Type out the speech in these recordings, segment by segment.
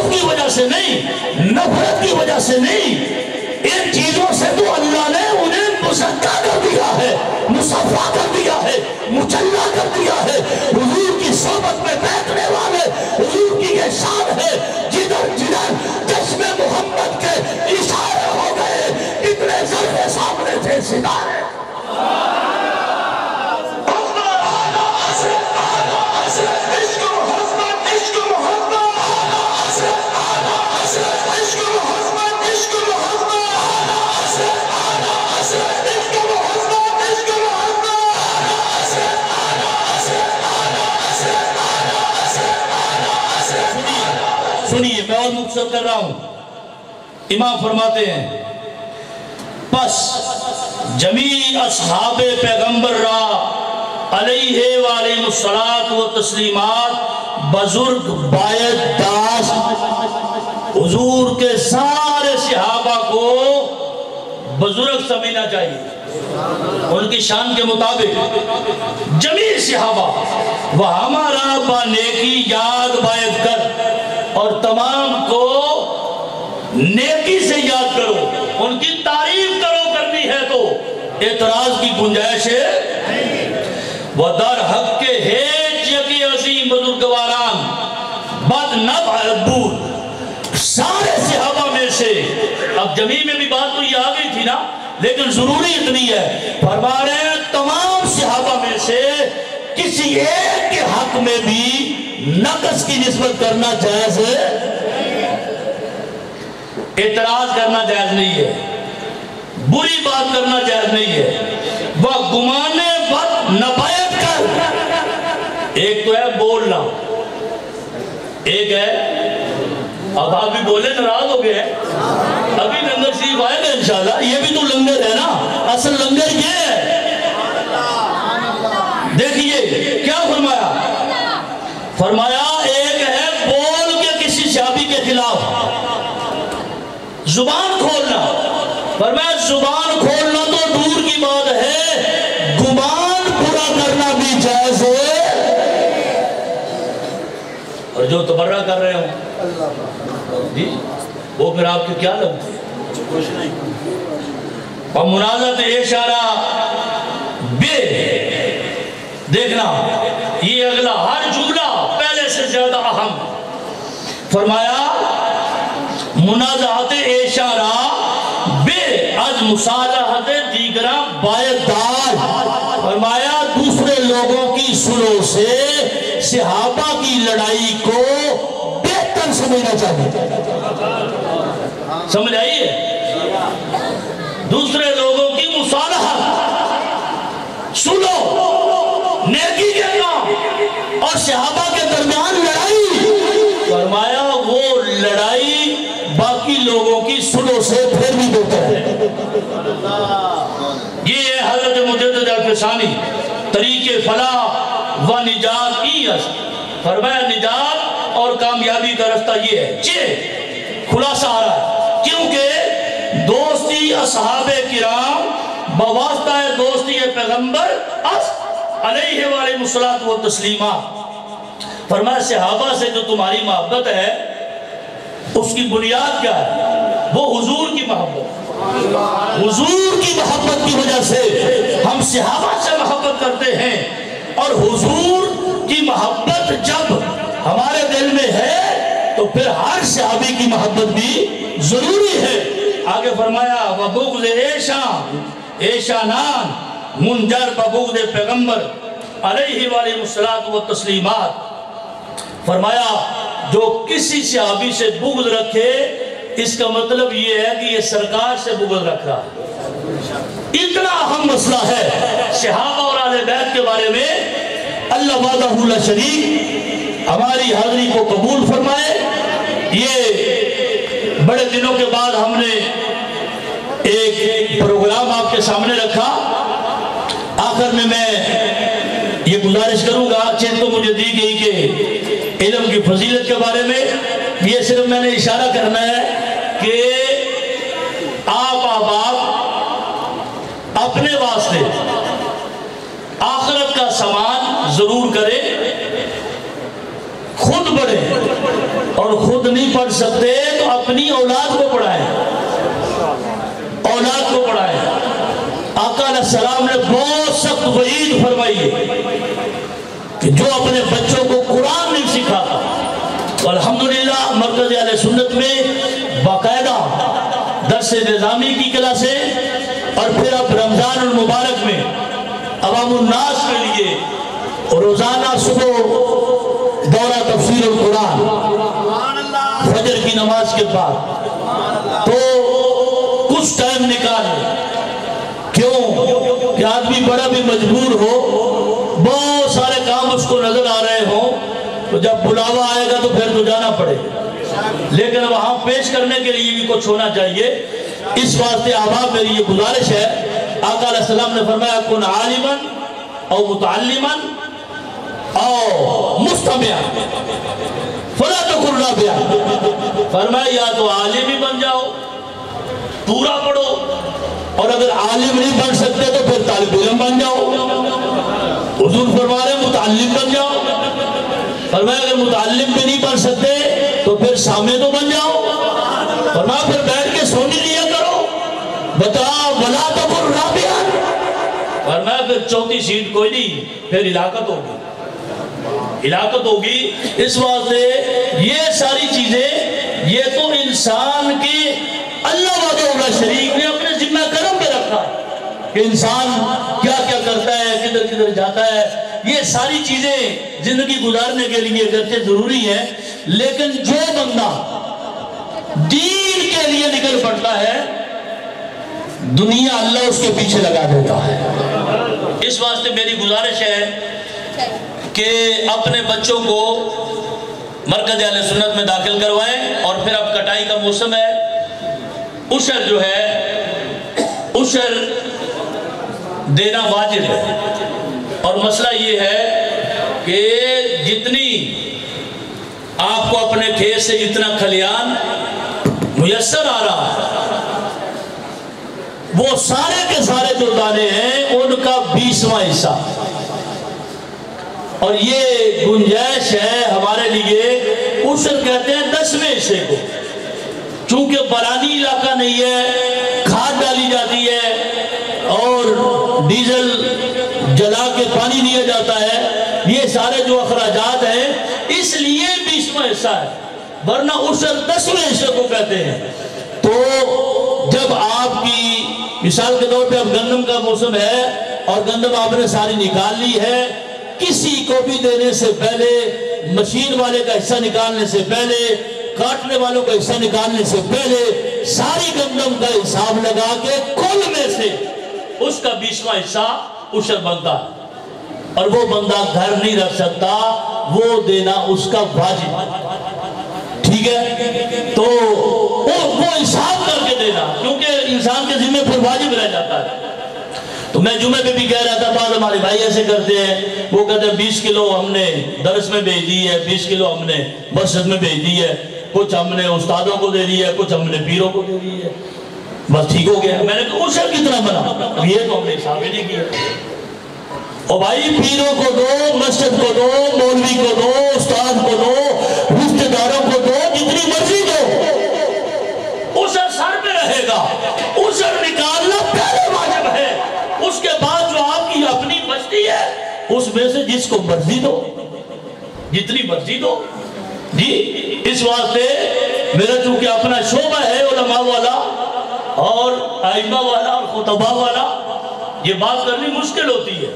خوف کی وجہ سے نہیں، نفرت کی وجہ سے نہیں، ان چیزوں سے تو اللہ نے انہیں مزکا کر دیا ہے، مصفا کر دیا ہے، مچلہ کر دیا ہے۔ حضور کی صحبت میں بیٹھنے والے، حضور کی یہ شان ہے، جدھر جدھر چشم محمد کے اشارے ہو گئے، اتنے ذرے سامنے تھے ستارے۔ سنیے میں اور مختصر کر رہا ہوں۔ امام فرماتے ہیں پس جمیع اصحاب پیغمبر را علیہ وآلہ الصلاۃ و تسلیمات بزرگ باید داشت۔ حضور کے سارے صحابہ کو بزرگ سمجھنا چاہیے ان کی شان کے مطابق۔ جمیع صحابہ وہ ہمارا با نیکی یاد باید کر، اور تمام کو نیکی سے یاد کرو، ان کی تعریف کرو، کرنی ہے تو اعتراض کی گنجائش ہے۔ وہ در حق کے ہیچ یکی عظیم بزرگواران بد نبع عبود، سارے صحابہ میں سے، اب جمیع میں بھی بات تو یہ آ گئی تھی نا، لیکن ضروری اتنی ہے، فرما رہے ہیں تمام صحابہ میں سے کسی ایک کے حق میں بھی نقص کی نسبت کرنا جائز ہے، اعتراض کرنا جائز نہیں ہے، بری بات کرنا جائز نہیں ہے۔ وہ گمانے بد نبایت کر، ایک تو ہے بولنا، ایک ہے اب آپ بھی بولے ناراض ہو گئے ہیں، ابھی لنگر شریف آئے گا انشاءاللہ، یہ بھی تو لنگر ہے نا، اصل لنگر یہ ہے۔ دیکھیے کیا فرمایا، فرمایا ایک ہے بول کے کسی صحابی کے خلاف زبان کھولنا، فرمایا زبان کھولنا تو دور کی بات ہے، گمان پورا کرنا بھی جائز ہے۔ اور جو تبرہ کر رہے ہوں جی وہ پھر آپ کے کیا لگتے ہیں؟ کچھ نہیں۔ اور منازعت اشارہ بے، دیکھنا یہ اگلا ہر جملہ پہلے سے زیادہ اہم، فرمایا منازعت اشارہ بے از مصالحت دیگرہ باید دار، فرمایا دوسرے لوگوں کی سلو سے صحابہ کی لڑائی کو بہتر سمجھنا چاہیے۔ سمجھ آئیے، دوسرے لوگوں کی مصالحت، سلو، نیکی کے کام اور صحابہ کے درمیان لڑائی، فرمایا وہ لڑائی باقی لوگوں کی سلو سے پھر بھی بہتر ہے۔ یہ ہے حضرت مجدد الفسانی طریق فلاح و نجات کی است، فرمایا نجات اور کامیابی کا رستہ یہ ہے۔ یہ خلاصہ آ رہا ہے کیونکہ دوستی اصحاب کرام بواسطہ دوستی پیغمبر علیہ وآلہ الصلاۃ و تسلیمات، فرمایا صحابہ سے جو تمہاری محبت ہے اس کی بنیاد کیا ہے؟ وہ حضور کی محبت، حضور کی محبت کی وجہ سے ہم صحابہ سے محبت کرتے ہیں، اور حضور کی محبت جب ہمارے دل میں ہے تو پھر ہر صحابی کی محبت بھی ضروری ہے۔ آگے فرمایا وَبُغْضِ ایشانان منجر ببغض پیغمبر علیہ وآلہ الصلاۃ والتسلیمات، فرمایا جو کسی صحابی سے بغض رکھے اس کا مطلب یہ ہے کہ یہ سرکار سے بغض رکھ رہا ہے۔ اتنا اہم مسئلہ ہے صحابہ اور اہل بیت کے بارے میں۔ اللہ وحدہ لا شریک ہماری حاضری کو قبول فرمائے۔ یہ بڑے دنوں کے بعد ہم نے ایک پروگرام آپ کے سامنے رکھا۔ آخر میں یہ گزارش کروں گا، چیز تو مجھے دی گئی کہ علم کی فضیلت کے بارے میں یہ صرف میں نے اشارہ کرنا ہے کہ آپ اپنے واسطے آخرت کا سامان ضرور کریں، خود پڑھیں، اور خود نہیں پڑھ سکتے تو اپنی اولاد کو پڑھائیں، اولاد کو پڑھائیں۔ آقا علیہ السلام نے بہت سخت وعید فرمائی ہے کہ جو اپنے بچوں کو قرآن نہیں سکھاتا، الحمدللہ مرکز اہل سنت میں باقاعدہ درس نظامی کی کلاسیں، اور پھر اب رمضان المبارک میں عوام الناس کے لیے روزانہ صبح دورہ تفسیر القرآن فجر کی نماز کے بعد، تو کچھ ٹائم نکالیں۔ کیوں کہ آدمی بڑا بھی مجبور ہو، بہت سارے کام اس کو نظر آ رہے ہوں، تو جب بلاوا آئے گا تو پھر تو جانا پڑے، لیکن وہاں پیش کرنے کے لیے بھی کچھ ہونا چاہیے۔ اس واسطے احباب میری یہ گزارش ہے، آقا علیہ السلام نے فرمایا کن عالما او متعلما او مستمعا فلا تکن رابعا، فرمایا یا تو عالم ہی بن جاؤ، پورا پڑھو، اور اگر عالم نہیں بن سکتے تو پھر طالب علم بن جاؤ۔ حضور فرما رہے ہیں متعلم بن جاؤ، فرمایا اگر متعلم بھی نہیں بن سکتے تو پھر سامع تو بن جاؤ، فرمایا پھر بیٹھ کے سونی لیا کرو، بتا ولا تکن رابعا، فرمایا پھر چوتھی سیٹ کوئی نہیں، پھر ہلاکت ہوگی، ہلاکت ہوگی۔ اس واسطے یہ ساری چیزیں یہ تو انسان کی اللہ وحدہ شریک نے اپنے ذمہ کرم پہ رکھا ہے کہ انسان کیا کیا کرتا ہے، کدھر کدھر جاتا ہے۔ یہ ساری چیزیں زندگی گزارنے کے لیے اگرچہ ضروری ہیں، لیکن جو بندہ دین کے لیے نکل پڑتا ہے دنیا اللہ اس کے پیچھے لگا دیتا ہے۔ اس واسطے میری گزارش ہے کہ اپنے بچوں کو مرکز اہل سنت میں داخل کروائیں، اور پھر اب کٹائی کا موسم ہے، عشر جو ہے عشر دینا واجب ہے، اور مسئلہ یہ ہے کہ جتنی آپ کو اپنے کھیت سے جتنا کھلیان میسر آ رہا ہے وہ سارے کے سارے جو دانے ہیں ان کا 20واں حصہ، اور یہ گنجائش ہے ہمارے لیے، عشر کہتے ہیں 10ویں حصے کو، چونکہ برانی علاقہ نہیں ہے، کھاد ڈالی جاتی ہے اور ڈیزل جلا کے پانی دیا جاتا ہے، یہ سارے جو اخراجات ہیں اس لیے 20واں حصہ ہے، ورنہ عشر 10ویں حصے کو کہتے ہیں۔ تو جب آپ کی مثال کے طور پہ اب گندم کا موسم ہے اور گندم آپ نے ساری نکال لی ہے، کسی کو بھی دینے سے پہلے، مشین والے کا حصہ نکالنے سے پہلے، کاٹنے والوں کا حصہ نکالنے سے پہلے ساری گندم کا حساب لگا کے کل میں سے اس کا 20واں حصہ عشر بنتا ہے، اور وہ بندہ گھر نہیں رکھ سکتا، وہ دینا اس کا واجب، ٹھیک ہے؟ تو وہ حساب کر کے دینا، کیونکہ انسان کے ذمہ پر واجب رہ جاتا ہے۔ تو میں جمعے پہ بھی کہہ رہا تھا، بعض ہمارے بھائی ایسے کرتے ہیں، وہ کہتے ہیں 20 کلو ہم نے درس میں بھیج دی ہے، 20 کلو ہم نے مسجد میں بھیج دی ہے، کچھ ہم نے استادوں کو دے دی ہے، کچھ ہم نے پیروں کو دے دی ہے، بس ٹھیک ہو گیا۔ میں نے کہا عشر کتنا بنا؟ یہ تو ہم نے حساب ہی نہیں کیا۔ اور بھائی پیروں کو دو، مسجد کو دو، مولوی کو دو، استاد کو دو، رشتہ داروں کو دو، جتنی مرضی دو، عشر سر پہ رہے گا۔ عشر نکالنا پہلے واجب ہے، اس کے بعد جو آپ کی اپنی بچتی ہے اس میں سے جس کو مرضی دو، جتنی مرضی دو جی۔ اس واسطے میرا چونکہ اپنا شعبہ ہے علماء والا اور ائمہ والا اور خطبہ والا، یہ بات کرنی مشکل ہوتی ہے،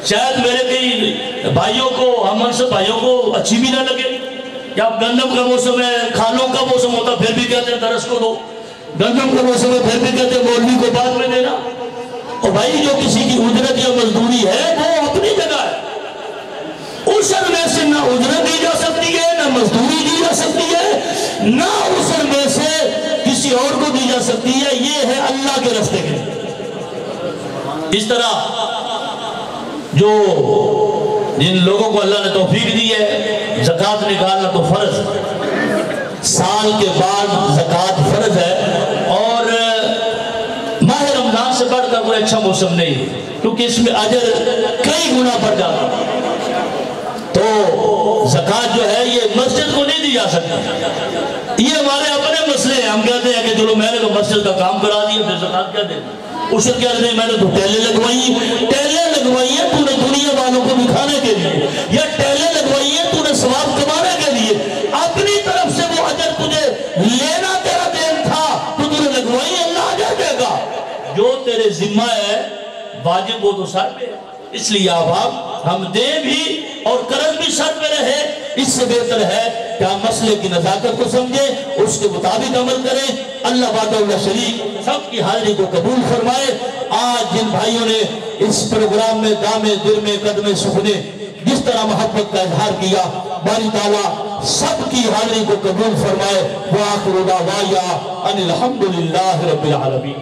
شاید میرے کئی بھائیوں کو، ہم منصب بھائیوں کو اچھی بھی نہ لگے کہ اب گندم کا موسم ہے، کھانوں کا موسم ہوتا پھر بھی کہتے ہیں درس کو دو، گندم کا موسم ہے پھر بھی کہتے ہیں مولوی کو بعد میں دینا۔ اور بھائی جو کسی کی اجرت یا مزدوری ہے وہ اپنی جگہ ہے، عشر میں سے نہ اجرت دی جا سکتی ہے، نہ مزدوری دی جا سکتی ہے، نہ عشر میں سے کسی اور کو دی جا سکتی ہے، یہ ہے اللہ کے راستے کے لیے۔ اس طرح جو جن لوگوں کو اللہ نے توفیق دی ہے زکوٰۃ نکالنا تو فرض ہے، سال کے بعد زکوٰۃ فرض ہے، اور ماہ رمضان سے بڑھ کر کوئی اچھا موسم نہیں ہے، کیونکہ اس میں اجر کئی گنا بڑھ جاتا ہے۔ تو زکوٰۃ جو ہے یہ مسجد کو نہیں دی جا سکتی. یہ ہمارے اپنے مسئلے ہیں. ہم کہتے ہیں کہ چلو میں نے تو مسجد کا کام کرا دیا, پھر زکات کیا دینا. اسے کہتے ہیں میں نے تو ٹیلیں لگوائی ہیں تو نے دنیا والوں کو دکھانے کے لیے, یا ٹیلیں لگوائی ہیں تو نے ثواب کمانے کے لیے. اپنی طرف سے وہ اجر تجھے لینا تیرا دین تھا تو تجھے لگوائی, اللہ اجر دے گا. جو تیرے ذمہ ہے واجب وہ تو سر پہ ہے. اس لیے آپ ہم دیں بھی اور قرض بھی سر پہ رہے. اس سے بہتر ہے کہ ہم مسئلے کی نزاکت کو سمجھیں, اس کے مطابق عمل کریں. اللہ وحدہ لا شریک سب کی حاضری کو قبول فرمائے. آج جن بھائیوں نے اس پروگرام میں دامے درمے قدمے سکھنے جس طرح محبت کا اظہار کیا, باری تعالیٰ سب کی حاضری کو قبول فرمائے. وآخر دعوانا ان الحمدللہ رب العالمین.